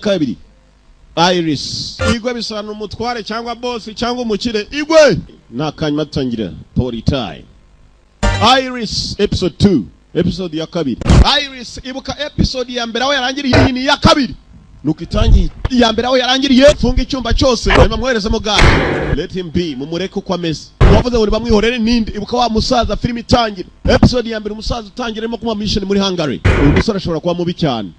kabiri. Iris. Igwe bisobanura umutware cyangwa boss cyangwa umukire. Igwe. Nakanyuma tutangira. Story time. Iris episode 2. Episode ya kabiri. Iris ibuka episode ya mbere aho yarangiriye ni ya kabiri. Nuko itangiye ya mbere aho yarangiriye funga icyumba cyose bamwohereza mu gato. Let him be mumureke uko ameze. Wavuze ngo bamwihorere ninde ibuka wa musaza film itangira. Episode ya mbere umusaza utangiremo kuma mission muri Hungary. Uyu musore ashobora kuba mubi cyane.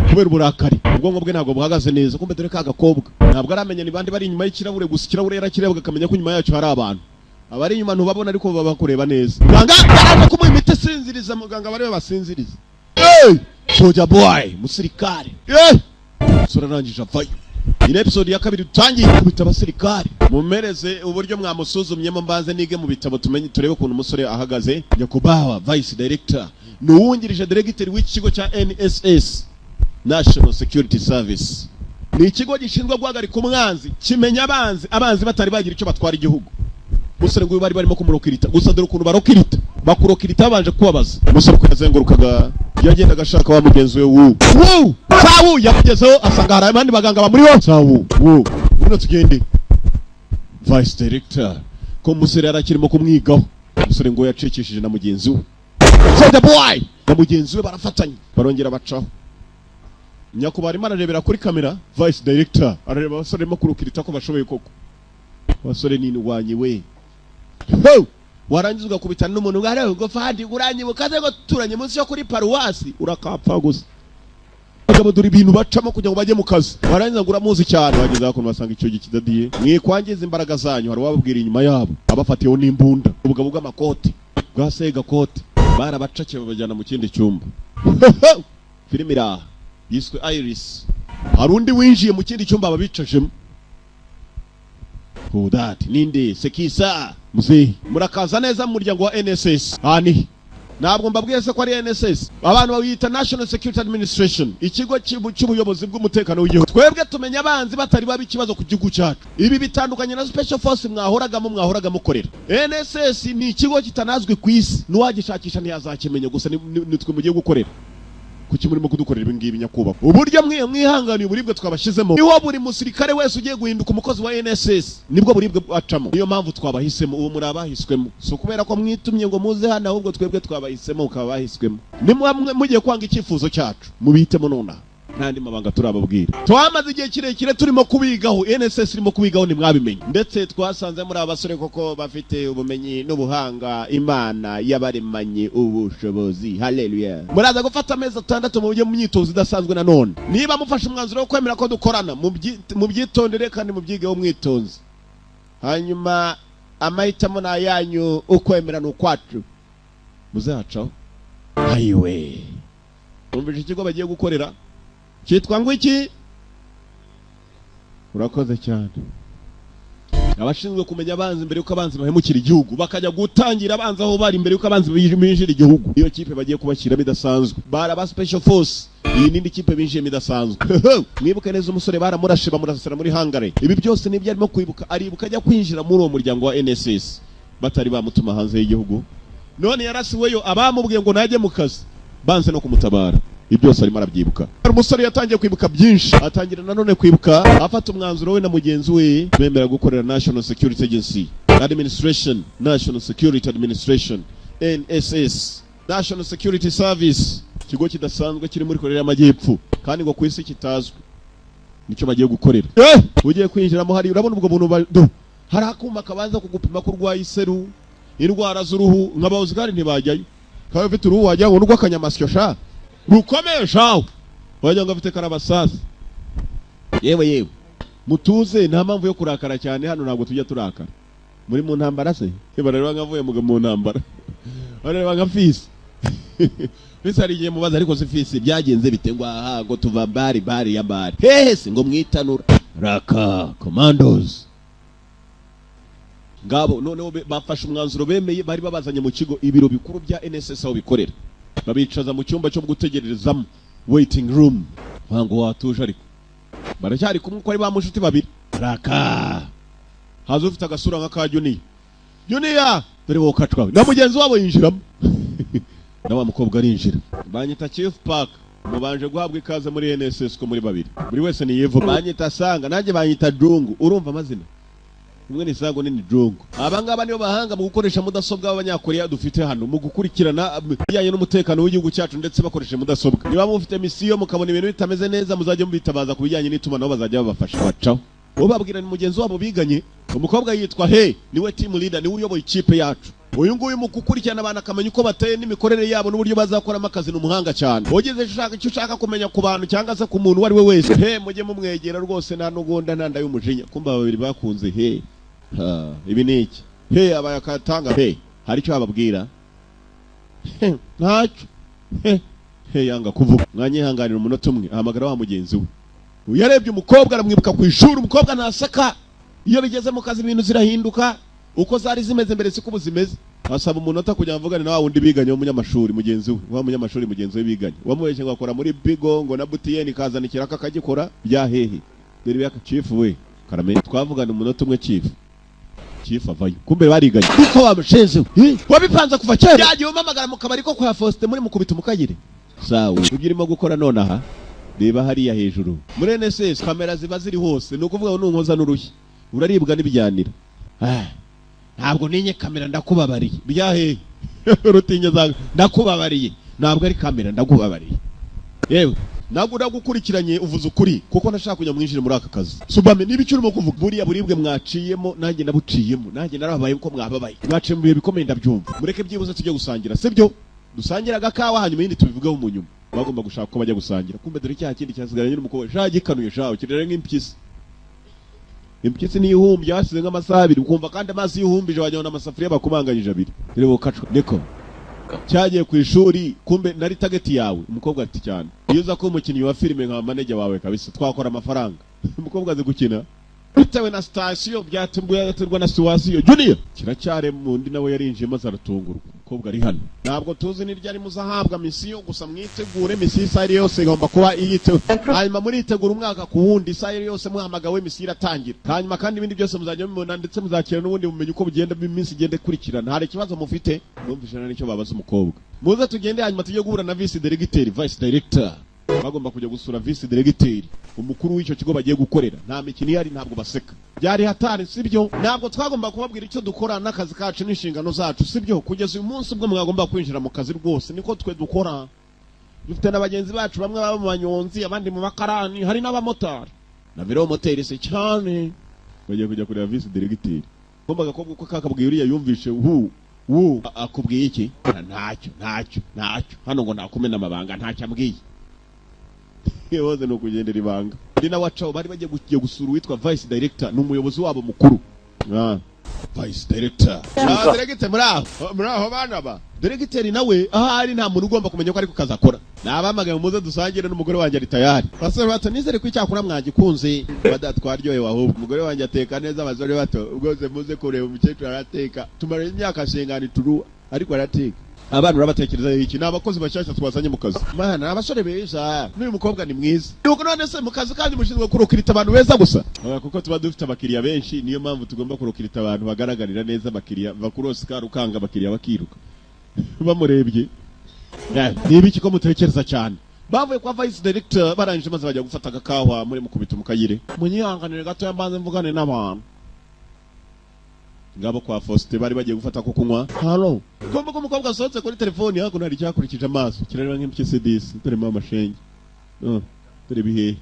Kubera uburakari. Ubwonko bwe ntabwo buhagaze neza kumbe dore ka gakobwa. Ntabwo aramenya ni bandi bari inyuma y'ikirahure gusa ikirahure yarakirebwa akamenya ko inyuma yacu hari abantu. Abari inyuma ntubabona ariko baba kureba neza. Muganga araje kumuha imiti sinziriza muganga bari basinziriza. Soldier boy musirikare. Sura rangije avayo. Ine episode ya kabiri tutangiye kubita abasirikare. Mumereze uburyo mwamusuzumyemo mbanze nige mu bitabo tumenye turebe ukuntu umusore ahagaze. Nyakubawa vice director nuwungirije director w'ikigo cya NSS National Security Service. Ni ikigo gishinzwe guhagarika umwanzi kimenya abanzi batari bagira icyo batwara igihugu. Musore ngo bari barimo kumurokirita gusa dore ukuntu barokirita bakurokirita babanje kubabaza. Musore kwazengurukaga yagendaga ashaka wa mugenzi we sawu yakugezeho asanga hari abandi baganga bamuriho sawu bino tugende vice director ko musore yarakirimo kumwigaho. Musore ngo yacikishije na mugenzi we soldier boy na mugenzi we barafatanye barongera bacaho. Nyakubari manarebera kuri kamera vice director arareba abasore mo kurukirita ko bashoboye koko. Basore nini wanyiwe warangiza ugakubitana n'umuntu ngare ngo fandi uranyibukaze ngo turanye munsi yo kuri paruwasi urakapfa gusa. Bagabo duri ibintu bacamo kugira ngo bajye mu kazi. Warangiza ngo uramuzi cyane bageze aho basanga icyo gikidadiye. Mwikwangiza imbaraga zanyu hari wababwira inyuma yabo abafatiyeho n'imbunda. Ubugabo bw'amakoti bwasega kote barabacake babajyana mu kindi cyumba. Filimi iraha yiswe Iris. Harundi winjiye mu kindi cyumba babicajemo. Who that? Ninde Sekisa muzehe murakaza neza mu muryango wa NSS. Ani ntabwo mbabwiye se ko ari NSS abantu bawita National Security Administration ikigo cy'ubuyobozi bw'umutekano w'igihugu. Twebwe tumenya abanzi batari babi ikibazo ku gihugu cyacu. Ibi bitandukanye na Special Force mwahoraga mukorera. NSS ni ikigo kitanazwe ku isi nuwagishakisha ntiyazakimenya gusa nitwe mugiye gukorera. Kuki murimo kudukorera ibingibi nyakubahwa uburyo mwihanganiye uburibwe twabashizemo niho buri musirikare wese ugiye guhinduka umukozi wa NSS nibwo buribwe acamo. Niyo mpamvu twabahisemo ubu muri abahiswemo so kubera ko mwitumye ngo muze hano ahubwo twebwe twabahisemo ukabahiswemo. Nimwe mugiye kwanga icyifuzo cyacu mubihitemo nona ntandi mabanga turababwira. Twamaze igihe kirekire turimo kubigaho NSS irimo kubigaho ni mwabimenye ndetse twasanze muri abasore koko bafite ubumenyi n'ubuhanga Imana yabaremanye ubushobozi. Haleluya. Muraza gufata amezi 6 mu buryo myitozo idasanzwe na none. Niba mufashe umwanzuro wo kwemera ko dukorana mu byitondere kandi mu byigeho mwitonze. Hanyuma amahitamo na yanyu ukwemera n'ukwacu muzacaho. Ayiwe umvije ikigo bagiye gukorera cyitwa ngo iki? Urakoze cyane. Abashinzwe kumenya abanzi mbere yuko abanzi bahemukira igihugu bakajya gutangira abanzi aho bari mbere yuko abanzi binjira igihugu. Iyo kipe bagiye kubashyira bidasanzwe bara Special Force. Iyi nindi kipe binjiye bidasanzwe. Mwibuke neza umusore baramurashe bamurasira muri Hungary. Ibi byose nibyo arimo kwibuka aribuka ajya kwinjira muri uwo muryango wa NSS batari bamutuma hanze y'igihugu. None yarasiweyo abamubwiye ngo najye mu kazi banze no kumutabara. Ibyose arimo arabyibuka. Umusore yatangiye kwibuka byinshi atangira nanone kwibuka afata umwanzuro we na mugenzi we bemera gukorera National Security Agency Administration National Security Administration NSS National Security Service kigo kidasanzwe kiri muri Korea y'Amajyepfo kandi ngo kwisi kitazwe nicyo bagiye gukorera. Ugiye kwinjiramo hari urabona ubwo buntu hari akuma kabanza kugupima ko urwaye iseru indwara z'uruhu nk'abawuzigari ntibajyayo kawe ufite uruhu wajya ngo n'urwakanyamasyo sha rukomeye shawo wajya ngo afite karabasasi. Yewe mutuze nta mpamvu yo kurakara cyane hano ntabwo tujya turakara muri mu ntambara se barareba ngavuye mu ntambara barareba nga fisi fisi ari igihe mubaza ariko si fisi byagenze bitengwa aha ngo tuva bari ya bari hese ngo mwitanura raka commandos ngabo noneho bafashe umwanzuro bemeye bari babazanye mu kigo ibiro bikuru bya NSS aho bikorera babicaza mu cyumba cyo gutegererezamo waiting room wango watuje ariko baracyari kumwe ko ari bamushuti babiri raka hazo ufite agasura nka ka Junior dore wokacwa na mugenzi wabo yinjiramo na wa mukobwa arinjira banyita Chief Park mubanje guhabwa ikaze muri NSS ko muri babiri buri wese ni yevu banyita Sanga nanjye banyita Jungu urumva amazina imwe ni Sango nini Jungu abangaba niyo bahanga mu gukoresha mudasobwa b'abanyakoreya dufite hano mu gukurikirana bijyanye n'umutekano w'igihugu cyacu ndetse bakoresha mudasobwa niba mufite misiyo mukabona ibintu bitameze neza muzajye mubitabaza ku bijyanye n'itumanaho bazajya babafasha bacaho ubabwira ni mugenzi wabo biganye umukobwa yitwa niwe team leader niwe uyoboye ikipe yacu uyu nguyu mu gukurikirana abantu akamenya uko bateye n'imikorere yabo n'uburyo bazakoramo akazi n'umuhanga cyane ugeze icyo ushaka kumenya ku bantu cyangwa se ku muntu wari we wese mujye mumwegera rwose nta n'ugunda ntanda y'umujinya kumba babiri bakunze ibi ni iki abaye akatanga hari icyo bababwira ntacyo yanga kuvuga mwanyihanganira umunota umwe ahamagara wa mugenzi we uyarebye umukobwa aramwibuka ku ishuri umukobwa ntasaka iyo bigeze mu kazi ibintu zirahinduka uko zari zimeze mbere siko buzimeze asaba umunota kujya mvugana na wa wundi biganye w'umunyamashuri mugenzi we wa munyamashuri mugenzi we biganye wamubeshye ngo akora muri Bigo ngo na Butiyeni kazana ikiraka kagikora bya hehe dore yaka chief we karame twavugana umunota umwe chief avayo kumbe bariganye kuko bamushenze wabipanza kuva cyane yagiye umamagara mu kabari ko kwa Faustin muri mukubita umukagire sawa ubirimo gukora none aha reba hariya hejuru muri NSS kamera ziba ziri hose no kuvuga ngo nunkoza n'urushyi uraribwa n'ibijyanira ntabwo ninye kamera ndakubabariye byahe rutinye za ndakubabariye ntabwo ari kamera ndakubabariye yewe ntabwo ndagukurikiranye uvuze ukuri kuko nashaka kujya mwinjira muri aka kazi subame nibice urimo kuvuga buriya buribwe mwaciyemo nanjye nabuciyemo nanjye narababaye uko mwababaye mwaciye mu bihe bikomeye ndabyumva mureke byibuze tujye gusangira sibyo dusangira agakawa hanyuma yindi tubivugaho mu nyuma bagomba gushaka ko bajya gusangira kumbe dore cya kindi cyasigaranye n'umukobwa shagikanuye shaho kirere nk'impyisi impyisi ni ihumbye hasize nk'amasaha abiri ukumva kandi amazi yihumbije wajya na amasafuriya bakumanganyije abiri rero kacwa niko cyagiye ku ishuri kumbe nari target yawe umukobwa ati cyane iyo uza ko umukinnyi wa filime nka manager wawe kabisa twakora amafaranga umukobwa azi gukina bitewe na station byatumbuye na situation Junior kiracyare mundi nawe yarinjiye maze aratungurwa umukobwa ari hano ntabwo tuzi niryo ari muzahabwa misiyo gusa mwitegure misiyo isari yose igomba kuba iyitewe hanyuma muritegura umwaka ku wundi isari yose muhamagawe misiyo iratangira hanyuma kandi ibindi byose muzajya mubona ndetse muzakira n'ubundi mumenye uko bugenda iminsi igende kurikirana hari ikibazo mufite numvishana n'icyo babaza umukobwa muze tugende hanyuma tujye guhura na vice director bagomba kujya gusura vice directeur umukuru w'icyo kigo bagiye gukorera nta mikino yari ntabwo baseka byari hatari sibyo ntabwo twagomba kubabwira icyo dukora n'akazi kacu n'inshingano zacu sibyo kugeza uyu munsi ubwo mwagomba kwinjira mu kazi rwose niko twe dukora dufite n'abagenzi bacu bamwe baba mu banyonzi abandi mu bakarani hari n'abamotari na velomoteri se cyane bagiye kujya kureba vice directeur ngomba gakobwa ko kakabwiye uriya yumvishe akubwiye iki ntacyo hano ngo nakumena amabanga ntacyo ambwiye yose no kugendera ibanga ndi na wacaho bari bagiye gusura witwa vice director n'umuyobozi wabo mukuru vice director director muraho bana ba director nawe ahari nta muntu ugomba kumenya ko ari kukazakora nabamagaye muze dusangire n'umugore wanjye ari tayari basore bato nizere ko icyakura mwagikunze badatwaryoye wahubwo umugore wanjye ateka neza abazore bato ubwoze muze kureba umukecuru arateka tumara imyaka shengani turuwa ariko arateka abantu urabatekereza iki nabakozi bashyashya twazanye mu kazi mana abasore beza n'uyu mukobwa ni mwiza nuko none se mu kazi kandi mushinzwe kurokirita abantu beza gusa kuko tuba dufite abakiriya benshi niyo mpamvu tugomba kurokirita abantu bagaragarira neza abakiriya bakurose karukanga abakiriya bakiruka bamurebye niba iki ko mutekereza cyane bavuye kwa vice director barangije maze bajya gufata agakawa muri mukubita umukayire munyihanganire gato yambanze mvugane n'abantu ngabo kwa Faustin bari bagiye gufata ko kunywa halo komba ko umukobwa asohotse kuri telefone hakuno hari cyakurikije amaso kirareba nk'impyisi disi turimo amashenge turi bihe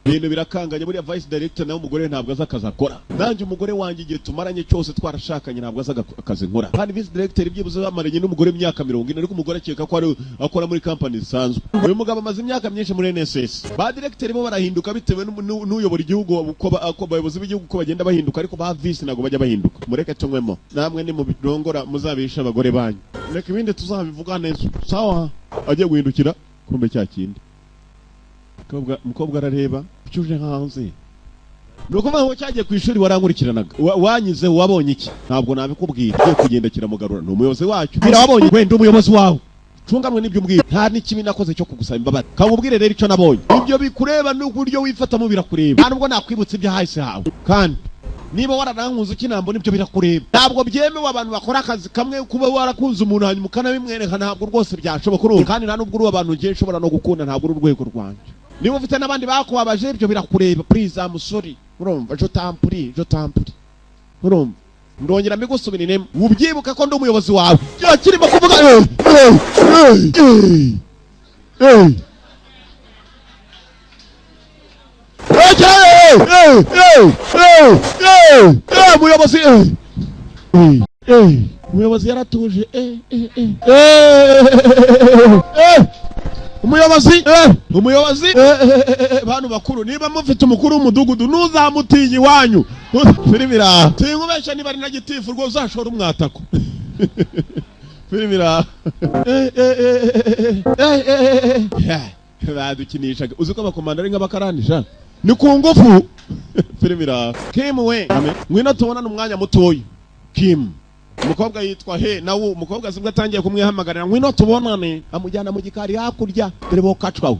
bintu birakanganye muri vice director nawe umugore ntabwo aza akazakora nanjye umugore wanjye igihe tumaranye cyose twarashakanye ntabwo aza akazi nkora kandi vice director ibyibuze bamaranye n'umugore imyaka 40 ariko umugore akeka ko ari akora muri company zisanzwe uyu mugabo amaze imyaka myinshi muri NSS ba director bo barahinduka bitewe n'uyobora igihugu uko bayobozi b'igihugu ko bagenda bahinduka ariko ba vice ntabwo bajya bahinduka mureke tunywemo namwe ni mu birongora muzabisha abagore banyu reka ibindi tuzabivuga neza sawa agiye guhindukira kumbe cya kindi mukobwa arareba cyuje hanze nuko baho cyagiye ku ishuri warankurikiranaga wanyize wabonye iki ntabwo nabikubwira ugiye kugenda kiramugarura n'umuyobozi wacu bira wabonye wenda umuyobozi wawe cungamwe n'ibyo umbwira nta n'ikibi nakoze cyo kugusaba imbabazi kamubwire rero icyo nabonye ibyo bikureba n'uburyo wifata mu birakureba nta nubwo nakwibutsa ibyo hahise hawe kandi niba waranankunze ukinambo nibyo birakureba. Ntabwo byemewe abantu bakora akazi kamwe kuba warakunze umuntu hanyuma ukanabimwereka, ntabwo rwose byashoboka urumva. Kandi nta nubwo uri abantu ngiye nshobora no gukunda, ntabwo uri urwego rwanjye. Niba ufite n'abandi bakubabaje ibyo birakureba. Please I'm sorry. Urumva je tampuri urumva. Ndongera mbigusubiriremo ubyibuka ko ndi umuyobozi wawe. Kirimo kuvuga umuyobozi yaratuje. Umuyobozi bantu bakuru, niba mufite umukuru w'umudugudu ntuzamutiye iwanyu. Firimira tinkubesha niba ari na gitifu rwo uzashora umwatako. Firimira badukinishaga. Uzi ko abakomanda ari nk'abakarandisha ni ku ngufu. Firimira Kim we ngwino tubonana umwanya mutoya. Kim umukobwa yitwa nawe umukobwa sibwo atangiye kumwihamagarira ngwino tubonane, amujyana mu gikari hakurya dore bo kacwawe.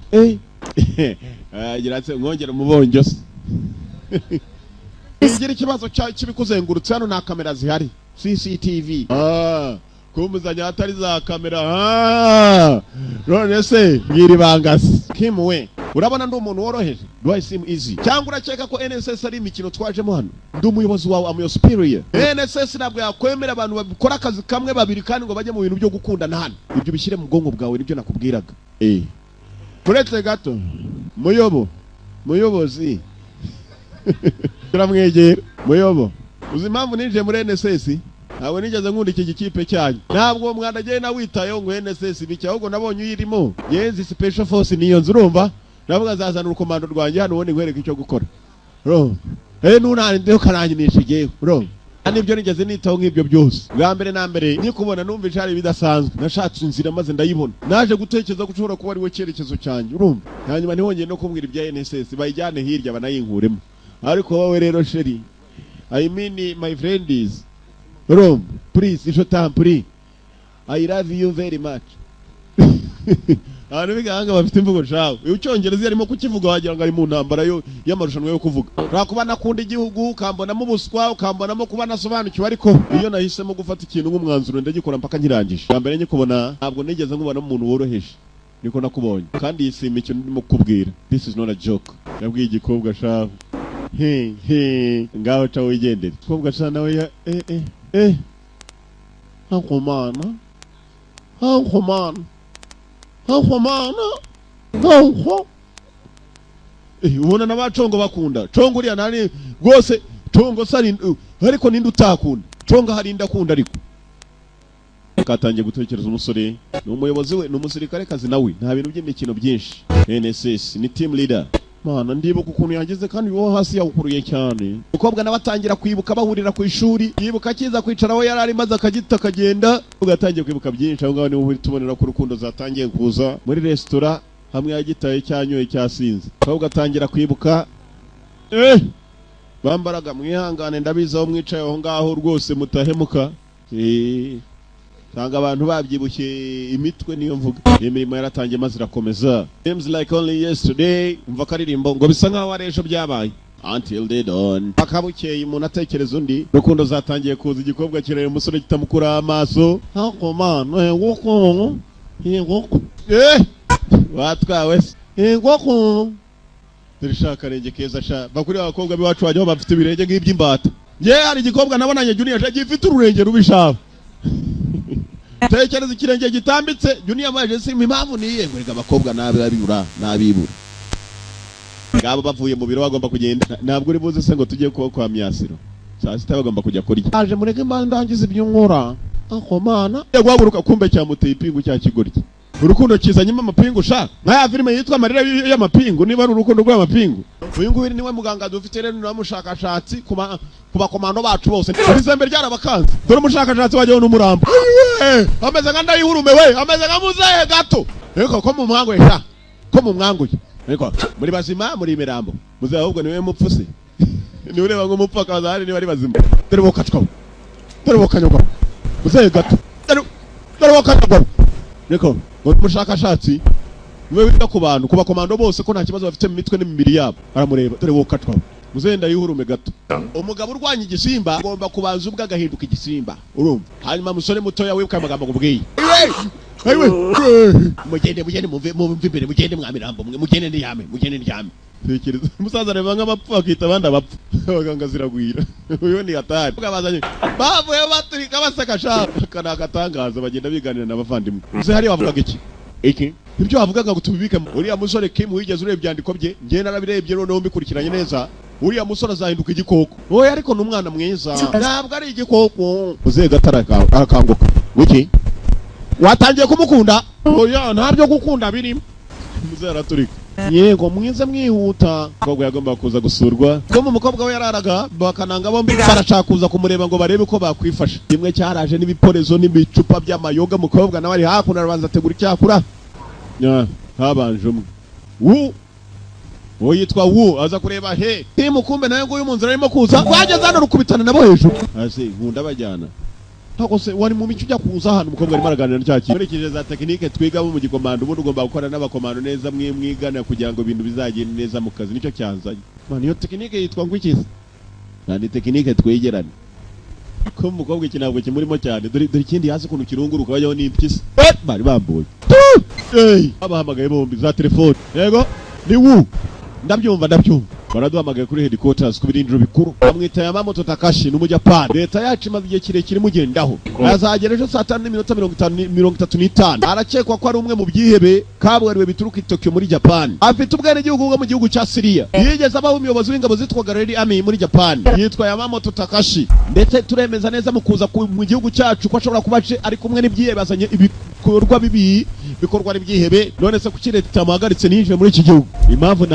Agira ati mwongere umubonjo se. Ngira ikibazo cy'ibikuzengurutse hano, nta kamera zihari CCTV. Kumuzanya atari za kamera. None se ngiri bangasi. Kim we urabona ndi umuntu woroheje, do I seem easy? Cyangwa urakeka ko NSS ari imikino twajemo hano? Ndi umuyobozi wawe, am your superior. NSS ntabwo yakwemera abantu bakora akazi kamwe babiri kandi ngo bajye mu bintu byo gukunda na hano. Ibyo bishyire mu bwonko bwawe, nibyo nakubwiraga. Kuretse gato muyobozi turamwegera. Uzi impamvu ninjiye muri NSS? Ntabwo nigeze nkunda iki gikipe cyanyu. Ntabwo mwanagiye nawitayeho ngo NSS biki, ahubwo nabonye uyirimo yenzi special force niyo nzu urumva. Navuga zazana urukomando rwanjye hano ubundi nkwereka icyo gukora. Nunani ndeho karanginisha igihe. Nibyo nigeze nitaho nk'ibyo byose. Bwa mbere na mbere nikubona numva icari bidasanzwe. Nashatse inzira maze ndayibona. Naje gutekereza ko ushobora kuba ari we cyerekezo cyanjye urumva. Hanyuma ntihongeye no kumbwira ibya NSS, bayijyane hirya banayinkuremo. Ariko wowe rero sheri, I mean my friend is please isho tampuri, I love you very much. Abantu biganga bafite imvugo shawe. Icyongereza yarimo kukivuga wagira ngo ari mu ntambara y'amarushanwa yo kuvuga. Rakuba nakunda igihugu ukambona mu buswa, ukambona kuba nasobanukiwe, ariko iyo nahisemo gufata ikintu nk'umwanzuro ndagikora mpaka nkirangije. Mbere nyikubona ntabwo nigeze nkubona umuntu woroheje. Niko nakubonye. Kandi yisima icyo ndimo kubwira. This is not a joke. Yabwiye igikobwa shawe. Ngaho cha wigendere. Igikobwa cha nawe Hankomana. Ubona n'abacongo bakunda. Congo uriya nani rwose congo sari, ariko ninde utakunda? Congo hari ndakunda ariko. Katangiye gutekereza umusore, ni umuyobozi we, ni umusirikare kazi nawe. Nta bintu by'imikino byinshi. NSS ni team leader. Mana ndibuka ukuntu yagize kandi wowe hasi yawukuruye cyane. Ukobwa nabatangira kwibuka bahurira ku ishuri, yibuka kiza kwicara aho yarari maze akagita kagenda. Ugatangiye kwibuka byinshi aho ngaho ni ubu tubonera ku rukundo zatangiye kuza muri restaurant hamwe yagitaye cyanyoye cyasinze. Ukobwa atangira kwibuka bambaraga mwihangane ndabiza aho mwicaye aho ngaho rwose mutahemuka. Tanga abantu babyibushye imitwe niyo mvuga. Imirimo yaratangiye maze irakomeza. Seems like only yesterday. Umva karirimbo ngo bisa nkaho ari ejo byabaye. Until they dawn. Akabukeye umuntu atekereza undi. Rukundo zatangiye kuza, igikobwa kirere umusore kitamukura amaso. Hankomana ngoko. Watwawe se. Ngoko. Turishaka renge keza sha. Bakuri abakobwa biwacu bajya bafite ibirenge nk'iby'imbata. Hari igikobwa nabonanye Junior gifite ururenge rubishaka. Tekereza ikirenge gitambitse. Junior maje simpa impamvu niye ngurega abakobwa nabibura. Ngabo bavuye mu biro bagomba kugenda. Ntabwo uri buze se ngo tujye kwa Myasiro. Saa sita bagomba kujya kurya. Aje mureke imbandangiza ibyo nkora. Hankomana guhaguruka kumbe cyamuteye ipingu cya kigoryi. Urukundo kizanyemo amapingu sha. Nkaya filime yitwa Amarira y'amapingu, niba ari urukundo rw'amapingu. Uyu nguyu niwe muganga dufite rero n'umushakashatsi kuba komando bacu bose. Izembe ryarabakanze. Dore umushakashatsi wajyeho n'umurambo. Ameze nka ndayihurume we, ameze nka muzehe gato. Eko ko mu mwango sha. Ko mu mwango. Eko muri bazima muri imirambo. Muzehe ahubwo niwe mupfuse. Niwe ureba ngo mupfaka bazahari niba ari bazima. Dore bokatwa. Dore bokanyogwa. Muzehe gato. Dore bokanyogwa. Eko umushakashatsi niwe wita ku bantu kuba komando bose ko nta kibazo bafite mu mitwe n'imibiri yabo. Aramureba dore wokatwa. muzenda yihurume gato. Umugabo urwanya igisimba agomba kubanza ubwa gahinduka igisimba urumva. Hanyuma musore mutoya wibuka amagambo ngubwiye. Aiwe mugende mumve imbere mugende mwamirambo mugende ndiyame tekereza umusaza reba nk'abapfu akita abandi abapfu abaganga ziragwira uyo ni atari bazanye bavuye baturika basaka shaka kana agatangaza bagenda biganira n'abavandimwe uze hari bavugaga iki ibyo bavugaga ngo tubibike uriya musore Kim wigeze ureba byandiko bye ngiye narabirebye noneho mbikurikiranye neza uriya musore azahinduka igikoko oya ariko n'umwana mwiza ntabwo ari igikoko uze gataraka arakanguka wiki watangiye kumukunda oya ntabyo gukunda birimo muze araturika yego mwiza mwihuta kobwa yagomba kuza gusurwa ko mu mukobwa we yararaga bakananga bombi barashaka kuza kumureba ngo barebe ko bakwifasha kimwe cyaraje n'ibiporezo n'ibicupa by'amayoga mukobwa nawe ari hakuno arabanza ategura icyakura habanje umwe yitwa aza kureba he mukumbe nayo ngo uyu munzira arimo kuza wageze hano rukubitana nabo hejuru ase nkunda bajyana Hakose wari mu mico ujya kuza hano umukobwa arimo araganira n'cyaki murekije za tekinike twiga mu gikomando ubundi ugomba gukora n'abakomando neza mwigana kugira ngo ibintu bizagende neza mu kazi nicyo cyanzanye man iyo tekinike yitwa ngo iki ni tekinike twegerane ko umukobwa ikinabwo kimurimo cyane dore ikindi hasi kuntu kirunguruka bajyaho n'impyisi bari bambuye abahamagaye bombi za telefone yego ni ndabyumva baraduhamagaye kuri headquarters ku birindiro bikuru bamwita Yamamoto Takashi n'umujapani leta yacu imaze igihe kirekire mugendaho azagera ejo saa 5:35 arakekwa ko ari umwe mu byihebe kabwariwe bituruka i Tokyo muri Japan afite ubwene gihugu bwo mu gihugu cya Syria yigeze abaho umuyobozi w'ingabo zitwaga Red Army muri Japan yitwa Yamamoto Takashi ndetse turemeza neza mu kuza mu gihugu cyacu ko ashobora kuba ari kumwe n'ibyihebe bazanye ibikorwa bibi bikorwa n'ibyihebe none se kuki leta tamuhagaritse ninjire muri iki gihugu impamvu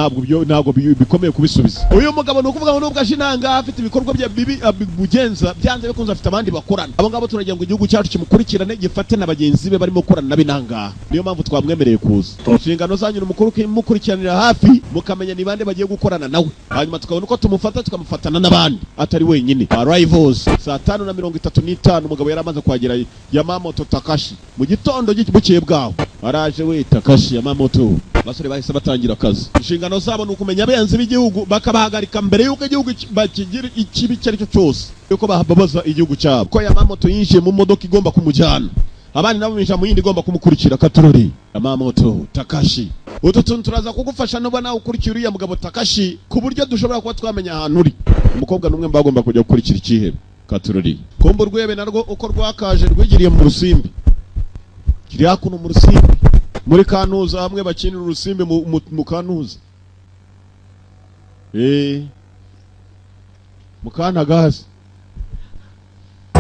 ntabwo bikomeye kubisubiza uyu mugabo no kuvuga ngo nubwo ashinanga afite ibikorwa bya bibi bugenza byanze bikunze afite abandi bakorana abo ngabo turagira ngo igihugu cyacu kimukurikirane gifate na bagenzi be barimo korana nabinanga niyo mpamvu twamwemereye kuza inshingano zanyu n'umukuru kimukurikiranira hafi mukamenya ni bande bagiye gukorana nawe hanyuma tukabona uko tumufata tukamufatana n'abandi atari wenyine arrivals saa 5:35 umugabo yaramaze kwagera Yamamoto Takashi mu gitondo gikibukeye bwaho araje we Takashi Yamamoto basore bahise batangira akazi inshingano zabo no kumenya abenzi b'igihugu bakabahagarika mbere yuko igihugu bakigira ikibi cyari cyo cyose yuko bahababaza igihugu cyabo ko Yamamoto yinjiye mu modoka igomba kumujyana abandi nabo binjira mu yindi igomba kumukurikira katurori Yamamoto Takashi utuntu turaza kugufasha no bana ukurikira uriya mugabo Takashi ku buryo dushobora kuba twamenya ahantu uri umukobwa numwe mbagomba kujya gukurikira ikihebe katurori kombo rwebe narwo uko rwakaje rwigiriye mu rusimbi kiri hakuno mu rusimbi muri Kantuza hamwe bakinira urusimbi mu Kantuza mukana gazi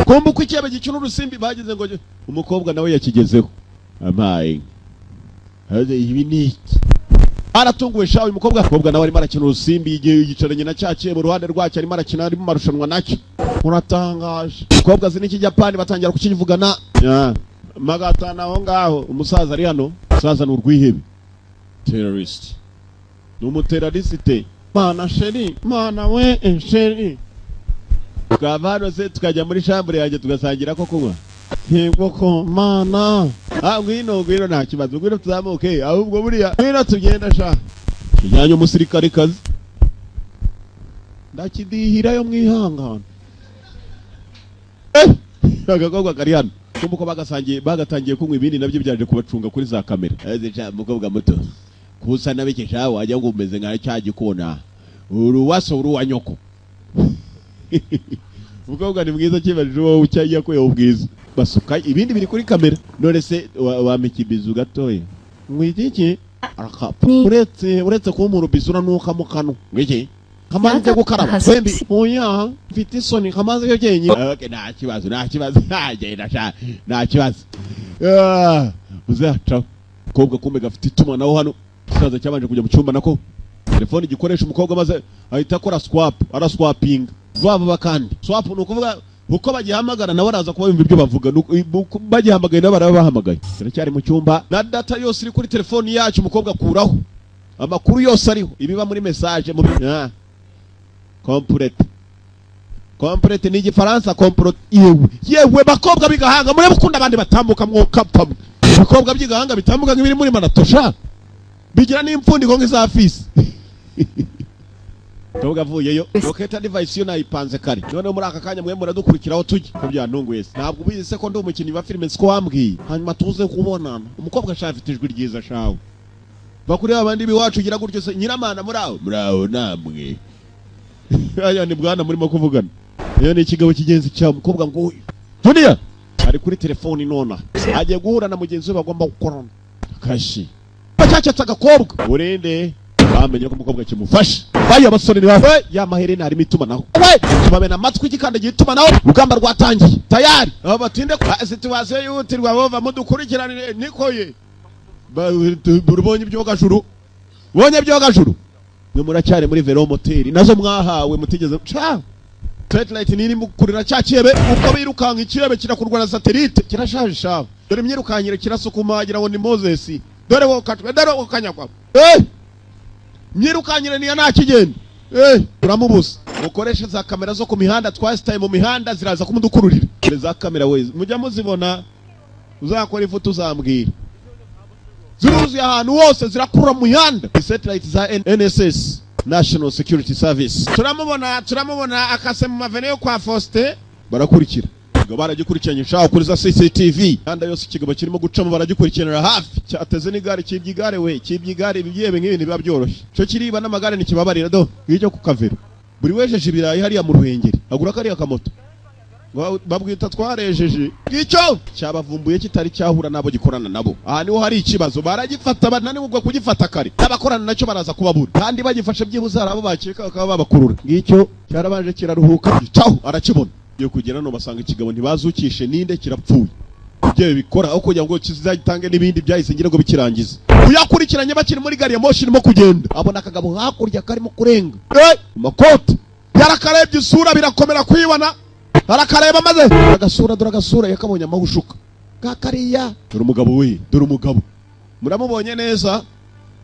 kombo kwikebe gikino urusimbi bagize ngo umukobwa nawe yakigezeho amaye haze ibi niki aratunguwe shawe umukobwa nawe arimo arakina urusimbi yicaranye na cyaciye mu ruhande rwacyo arimo arakina ari mu marushanwa nacyo muratangaje umukobwa zini kijapani batangira kukivugana magatana aho ngaho umusaza ari hano umusaza n'urwihebe terrorist n'umuterroriste mana sheri mana we sheri twavano se tukajya muri chambre yanjye tugasangira ko kunywa yego ko mana ngwino nta kibazo ngwino tuzamuke ahubwo buriya ngwino tugenda sha kijyanye umusirikare kazi ndakidihira yo mwihangana agakobwa kari hano kumbuko bagatangiye kunywa ibindi nabyo byaje kubacunga kuri za kamera mukobwa muto kusa nabikesha wajya ngo umeze nka cyaje kona uruwaso uruwa nyoko mukobwa ni mwiza kibaje wowe ucyajya ko ubwiza basuka ibindi biri kuri kamera none se wamikibizu gatoya mwitiki uretse ko umuntu bisura nuka mukano ngiki kamaze gukaraba twembi oya mfite isoni kamaze yo genye okay nta kibazo nta kibazo uzaca kobwa kumbe gafite ituma naho hano kisaza cyabanje kujya mu cyumba nako telefone igikoresha umukobwa maze ahita akora swaping bakandi swap no kuvuga uko bagihamagara nawe araza kuba yumva ibyo bavuga bagihamagaye nawe barabahamagaye cyari mu cyumba na data yose iri kuri telefone yacu umukobwa kuraho amakuru yose ariho ibiba muri message mu complete ni igifaransa complete yewe bakobwa bigahanga muri bukunda abandi batambuka mwokapamwe bakobwa byigahanga bitambuka nk'ibiri muri manatosha bigira n'impfundiko nk'izafisi Toga avuyeyo locator device yo nayipanze kare none muri aka kanya mwe muradukurikiraho tujye ko byantunguye ntabwo ubizi ko ndi umukinnyi wa filime siko wambwiye hanyuma tuze kubonana umukobwa ashafite ijwi ryiza shawe bakuri abandi biwacu gira gutyo se nyiramana muraho namwe aya ni bwana murimo kuvugana iyo ni ikigabo kigenzi cya umukobwa ngo Junior ari kuri telefone nona agiye guhura na mugenzi we bagomba gukorana kashi bacyacatsa agakobwa urende bamenye ko umukobwa kimufasha bayo abasore ni bawe ya maherena harimo itumanaho tubamena amatwi igikandagiye itumanaho rugamba rwatangiye tayari abo batinde kwa situation yutirwa bova mudukurikirane nikoye burubonye ibyogajuru bonye byogajuru mwe muracyari muri Vero Motel nazo mwahawe mutigeze satellite niri mukurira cyakiebe uko birukanka ikirebe kirakurwa na satellite kirashaje shawe dore myirukanyire kirasukuma agira ngo ni Moses dore wo katwe dore wo kanyakwa myirukanyire niya nakigenda turamubuza mukoresha za kamera zo ku mihanda twasitaye mu mihanda ziraza kumudukururira za kamera weze mujya muzibona uzakora ifoto uzambwira ziruzi ahantu hose zirakurura mu mihanda satellite za NSS National Security Service turamubona akase mu mavene yo kwa Faustin barakurikira baragikurikiranye shaho kuri za CCTV kandi yose ikigabo kirimo gucamo baragikurikiranira hafi cyateze n'igare kibyigare we kibyigare bibyebe nk'ibintu biba byoroshye cyo kiriba n'amagare nikibabarira do ngicyo ku Kavero buri wejeje ibirayi hariya mu Ruhengeri agura kariya kamoto babwita twarejeje ngicyo cyabavumbuye kitari cyahura nabo gikorana nabo aha niho hari ikibazo baragifata banani ubwo kugifata kare n'abakorana nacyo baraza kubabura kandi bagifashe byibuze harabo bakeka bakaba babakurura ngicyo cyarabanje kiraruhuka cyaho arakibona yo kugera no basanga ikigabo ntibazukishe ninde kirapfuye ibyo bikora aho kugira ngo kizagitange n'ibindi byahise ngira ngo bikirangize uyakurikiranye bakiri muri gari ya moshi irimo kugenda abona akagabo hakurya karimo kurenga makote yarakarebye isura birakomera kwibona arakareba maze agasura yakabonye amahushuka kakariya dore umugabo muramubonye neza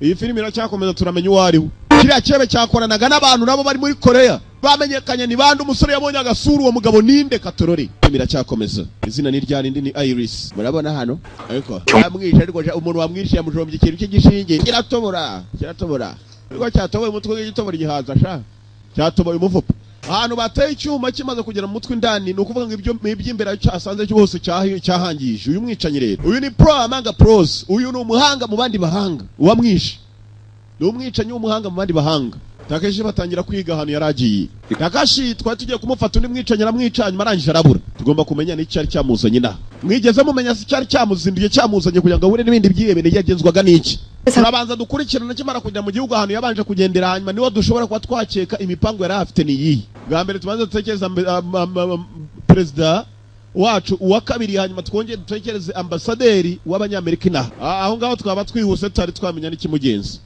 iyi filime iracyakomeza turamenya uwariho kiriya cyebe cyakoranaga n'abantu nabo bari muri Korea bamenyekanye ni bande umusore yabonye agasura uwo mugabo ninde Katorori iracyakomeza izina ni ryarindi ni Iris murabona hano ariko yamwishe ariko umuntu wamwishe yamujombye ikintu cy'igishinge kiratobora ariko cyatoboye umutwe w'igitobora gihaza sha cyatoboye umuvupo ahantu bateye icyuma kimaze kugera mu mutwe indani no kuvuga ngo ibyo by'imbere cyasanze cyose cyahangije uyu mwicanyi rero uyu ni pro amanga pros uyu ni umuhanga mu bandi bahanga uwamwishe ni umwicanyi w'umuhanga mu bandi bahanga Takashi batangira kwiga ahantu yaragiye Takashi twari tugiye kumufata undi mwicanyi aramwicanye marangije arabura tugomba kumenya ni cyari cyamuzanye na mwigeze mumenya si cyari cyamuzinduye cyamuzanye kugira ngo abure n'ibindi byiyebene yagenzwaga n'iki turabanza dukurikirana kimara kujya mu gihugu ahantu yabanje kugendera hanyuma niwo dushobora kuba twakeka imipango yari afite niyi bwa mbere tubanze dutekereza perezida wacu uwa kabiri hanyuma twongeye dutekereze ambasaderi w'abanyamerika inaha aho ngaho twaba twihuse tutari twamenya n'ikimugenza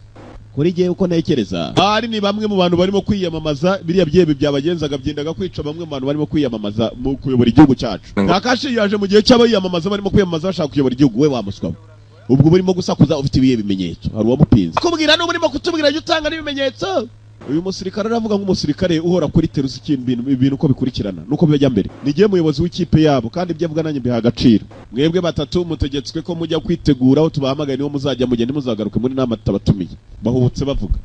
kuri giye uko ntekereza ari ni bamwe mu bantu barimo kwiyamamaza biriya byebe byabagenzaga byendaga kwica bamwe mu bantu barimo kwiyamamaza mu kuyobora igihugu cyacu Takashi yaje mu gihe cy'abayamamaza barimo kwiyamamaza bashaka kuyobora igihugu we wamuswa ubwo burimo gusakuza ufite ibiye bimenyetso hari uwamupinze kubwira no burimo kutubwira cyo utanga n'ibimenyetso uyu musirikare aravuga nk'umusirikare uhora kuri teruzi ibintu uko bikurikirana nuko bijya mbere nigiye muyobozi w'ikipe yabo kandi ibyo avuga nanjye biha agaciro mwebwe batatu mutegetswe ko mujya kwitegura aho tubahamagaye niho muzajya mugende muzagaruka muri nama tabatumiye bahubutse bavuga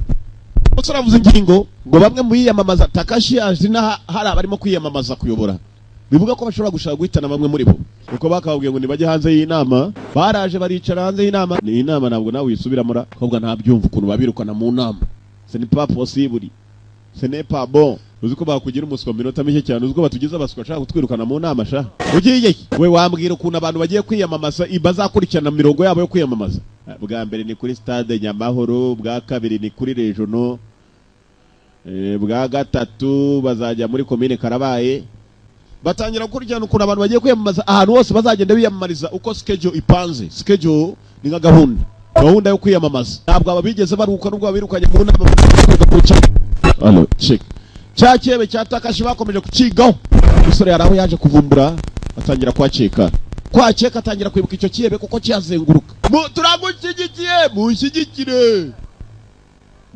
turavuze ingingo ngo bamwe mu yiyamamaza Takashi yaje hari abarimo kwiyamamaza kuyobora bivuga ko bashobora gushaka guhitana bamwe muri bo uko bakabwiye ngo nibajye hanze y'inama baraje baricara hanze y'inama ni inama ntabwo nawe wisubiramo ahubwo ntabyumva ukuntu babirukana mu nama ce n'est pas possible ce n'est pas bon uziko bakugira umuswa minota mike cyane uziko batugize abaswa ashaka kutwirukana mu nama sha ugiye we wambwira ukuntu abantu bagiye kwiyamamaza bazakurikirana mirongo yabo yo kwiyamamaza bwa mbere ni kuri stade Nyamahoro bwa kabiri ni kuri regional bwa gatatu bazajya muri commune Karabaye batangira gukurikirana ukuntu abantu bagiye kwiyamamaza ahantu hose bazagenda biyamamariza uko schedule ipanze schedule ni nka gahunda yo kwiyamamaza ntabwo ababigeze baruka nubwo babirukanye mu nama hano check cyakebe cyatakashi bakomeje kucigaho umusore yaraho yaje kuvumbura atangira kwakeka atangira kwibuka icyo kiyebe kuko cyazenguruka turagushyigikiye mushyigikire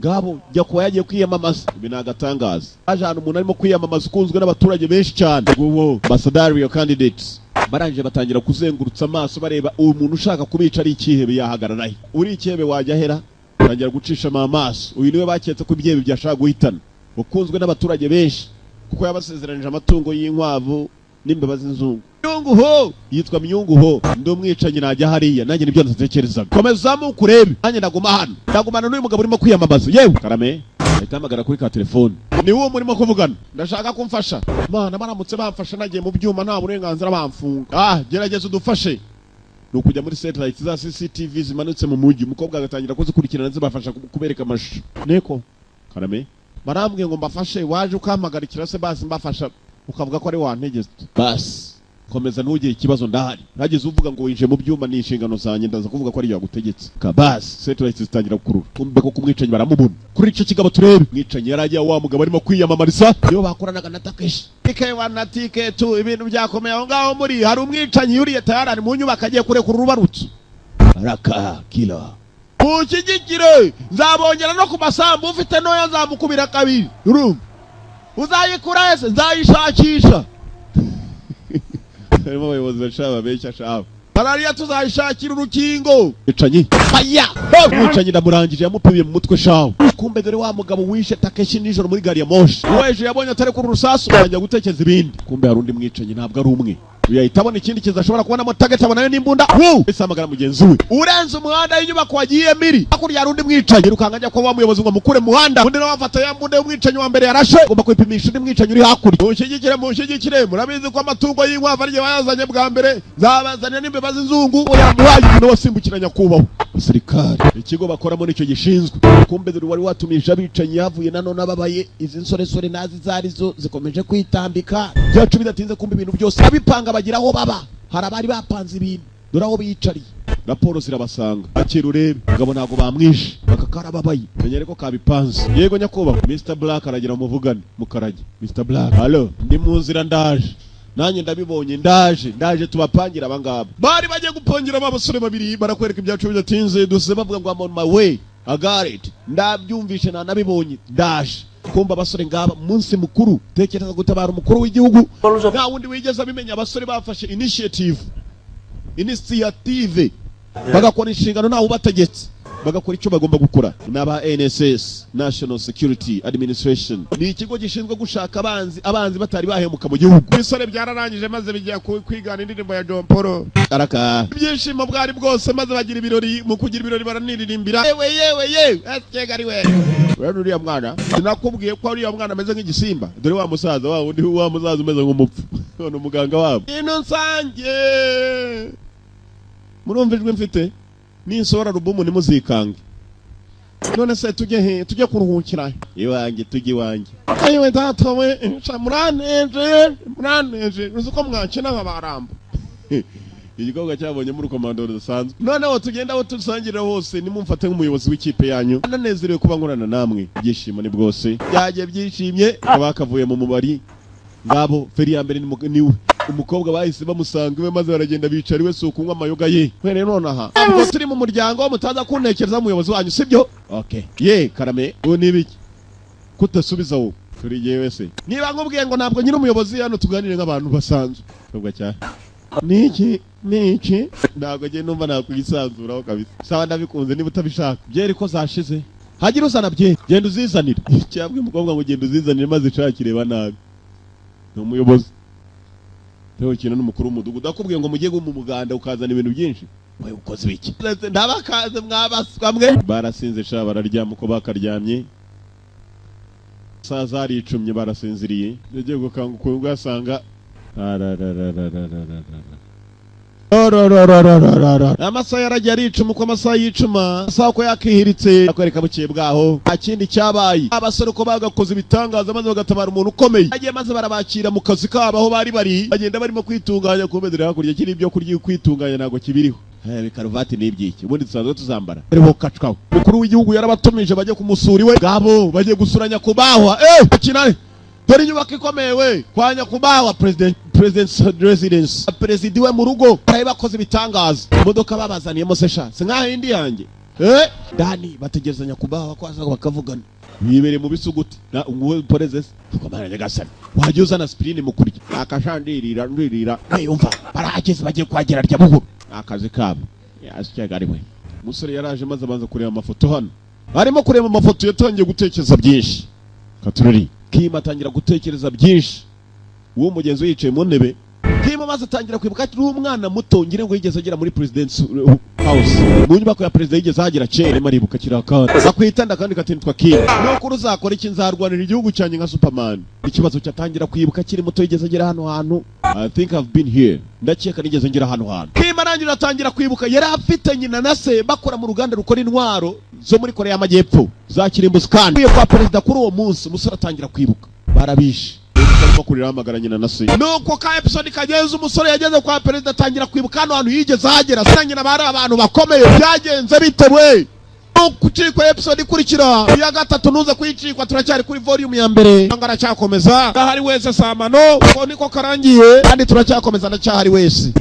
ngabo jya kuba yagiye kwiyamamaza ibi nagatangaza aje hano umuntu arimo kwiyamamaza ukunzwe n'abaturage benshi cyane uwo ambassadorial candidates baranje batangira kuzengurutsa amaso bareba uwo muntu ushaka kubica ari ikihebe yahagarara uri ikihebe wajya hera batangira gucisha amaso uyu niwe baketse ko ibyebe byashaka guhitana ukunzwe n'abaturage benshi kuko yabasezeranije amatungo y'inkwavu n'imbeba z'inzungu. Myunguho yitwa Myunguho, ndi umwicanyi najya hariya nanjye nibyo ndatekerezaga. Komezamo kurebe nanjye ndaguma hano, ndagumana n'uyu mugabo urimo kwiyamamaza. Yewe Karame ahita hamagara kuri ka telefone, ni wo murimo kuvugana, ndashaka kumfasha. Mana baramutse bamfasha nagiye mu byuma nta burenganzira bamfunga. Gerageza udufashe. Nukujya muri satellite za CCTV zimanutse mu mujyi, umukobwa agatangira kuzikurikirana zibafasha kubereka amashusho. Neko Karame barambwiye ngo mbafashe, waje ukampagarikira se basi mbafasha ukavuga ko ari wantegeze. Basi komeza ntugire ikibazo ndahari, ntageze uvuga ngo winje mu byuma ni inshingano zanjye, ndaza kuvuga ko ari yagutegetse. Kabasi satellite zitangira gukurura, kumbe ko kumwicanyi baramubona. Kuri ico kigabo turebe mwicanyi yaragiye wa mugabo arimo kwiyamamariza, yo bakoranaga na Takeshi. TK1 na TK2 ibintu byakomeye aho ngaho muri hari umwicanyi yuriye tayarani mu nyubako agiye kurekura urubarutso. Raka killer ukigikire nzabongera no ku masambu ufite noya nzamukubira kabiri. Urumva uzayikura ese nzayishakisha. Harimo abayobozi bashaba benshi ashaba. Barariya tuzayishakira urukingo. Mwicanyi aya mwicanyi ndamurangije yamupimiye mu mutwe shawo. Kumbe dore wa mugabo wishe Takeshi nijoro muri gari ya moshi. Weje yabonye atare ku rusasu ajya gutekeza ibindi. Kumbe hari undi mwicanyi ntabwo ari umwe. Uyahita abona ikindi kiza ashobora kubonamo target abonayo n'imbunda. Isamagara mugenzi we urenze umuhanda y'inyubako wagiye miri hakurya hari undi mwicanyi rukanga ajya kwa wa muyobozi ngo mukure muhanda undi nawe afata ya mbunda y'umwicanyi wa mbere yarashe ugomba kwipimisha undi mwicanyi uri hakurya. Mushigikire murabizi ko amatungo y'inkwavu ariye bayazanye bwa mbere zabazanira n'imbeba z'inzungu yamuhaye ibintu wasimbukiranya kubaho. Basirikare ikigo bakoramo nicyo gishinzwe. Kumbe dore wari watumisha abicanyi yavuye nanone ababaye izi nsoresore nazi zarizo zikomeje kwitambika byacu bidatinze. Kumbe ibintu byose abipanga bagira aho baba, hari abari bapanze ibintu dore aho biyicariye. Raporo zirabasanga akira urebe ngabo ntago bamwishe bakakarababaye menyere ko kabipanze. Yego nyakubahwa Mr Black aragira muvugane mukarage. Mr Black hallo ndi mu nzira ndaje nanjye ndabibonye ndaje tubapangira abangaba bari bagiye gupangira abasore babiri barakwereka ibyacu bidatinze duse bavuga ngo I'm on my way. I got it ndabyumvishe na nabibonye ndaje. Kumba abasore ngaba munsi mukuru tekereza gutabara umukuru w'igihugu nta wundi wigeze abimenya. Abasore bafashe initiative bagakora inshingano ntawe ubategetse bagakora icyo bagomba gukora. N'aba NSS National Security Administration ni ikigo gishinzwe gushaka abanzi batari bahemuka mu gihugu. Bisore byararangije maze bijya kwigana indirimbo ya John Paul araka ibyishimo bwari bwose maze bagira ibirori. Mu kugira ibirori baraniririmbira yewe askega ari we uriya mwana sinakubwiye ko uriya mwana ameze nk'igisimba. Dore wa musaza wa undi wa musaza umeze nk'umupfu none umuganga wabo ino nsange murumvijwe mfite ninsora rubumu nimuzikange. None se tujye kuruhukira iwanjye tujye iwanjye. Ayiwe data we muraneje uzuko mwakina nk'abarambo. Igikorwa cyabonye muri komando rusanzwe. Noneho tugenda aho tusangirira hose nimumfate nk'umuyobozi w'ikipe yanyu. Nanezerewe kuba nkorana namwe. Byishimo ni bwose byagiye byishimye abakavuye mu mubari ngabo feri ya mbere niwe umukobwa bahise bamusanga iwe maze baragenda bicara iwe so kunywa amayoga ye. Kwene none aha ubwo turi mu muryango mutaza kuntekereza umuyobozi wanyu sibyo? Okay ye Karame uwo nibiki kutasubiza wo turi yewe se niba nkubwiye ngo ntabwo nyine umuyobozi hano tuganire nk'abantu basanzwe ubwo cyane niki ntabwo ngiye numva nakwisanzuraho kabisa. Sawa ndabikunze niba utabishaka byeri ko zashize hagira usana bye genda uzizanira cyabwe umukobwa ngo genda uzizanire maze cakireba nabi n'umuyobozi Teho kintu n'umukuru w'umudugudu akubwiye ngo mugiye mu muganda ukazana ibintu byinshi we ukoze biki ndabakaze mwabaswamwe barasinze sha bararyama uko bakaryamye saza ari icumye barasinziriye yagiye gukanguka ugasanga amasaha yaragiye aricuma uko amasaha yicuma amasaha uko yakihiritse akwereka bukiye bwaho akindi cyabaye abasore uko bagakoze ibitangaza maze bagatabara umuntu ukomeye agiye maze barabakira mu kazi kabo aho bari bagenda barimo kwitunganya kumedera hakurya kiri ibyo kurya kwitunganya nago kibiriho bikaruvati n'ibyiki ubundi dusanzwe tuzambara ariho kacwaho. Mukuru w'igihugu yarabatumije bajye kumusura iwe gabo bagiye gusuranya kubahwa kinane dore inyubako ikomeye we kwa nyakubahwa president's residence president we mu rugo bari bakoze ibitangaza imodoka babazaniyemo se sha sinkaho indi yanjye Dani bategereza nyakubahwa kwaza bakavugana bibere mu bisuguti na nguwe porezese tukomara nyagasani waje uzana aspirin mu kurya akashandirira yumva barahageze bagiye kwagera rya buhuru akazi kabo yashyega ari we. Musore yaraje maze abanza kureba amafoto hano arimo kureba amafoto yatangiye gutekereza byinshi katururi. Kim atangira gutekereza byinshi. Uwo mugenzi we yicaye mu ntebe. Kim amaze atangira kwibuka ati umwana muto ngire ngo yigeze agera muri president's house. Mu nyubako ya president yigeze agera kera maribuka kirakana. Akwitanda kandi katintwa Kim. Nuko uzakora iki nzarwanira igihugu cyanjye nka Superman. Ikibazo cyatangira kwibuka kiri muto yigeze agera hano hantu. I think I've been here. Ndakeka nigeze ngera hano hantu. Kim arangira atangira kwibuka yari afite nyina na se bakora mu ruganda rukora intwaro zo muri Korea y'Amajyepfo za Kirimbuskani. Uye kwa president kuri uwo munsi umusore atangira kwibuka. Barabishe. Arimo kurira amagara nyina na se. Nuko ka episode kageze umusore yageze kwa president atangira kwibuka hano hantu yigeze hagera. Sanyina bari abantu bakomeye byagenze bitewe. Kucikwa episode ikurikira ya gatatu nuza kuyicikwa turacyari kuri volume ya mbere. Ngara cyakomeza. Ahari wese samano ko niko karangiye kandi turacyakomeza ndacyahari wese.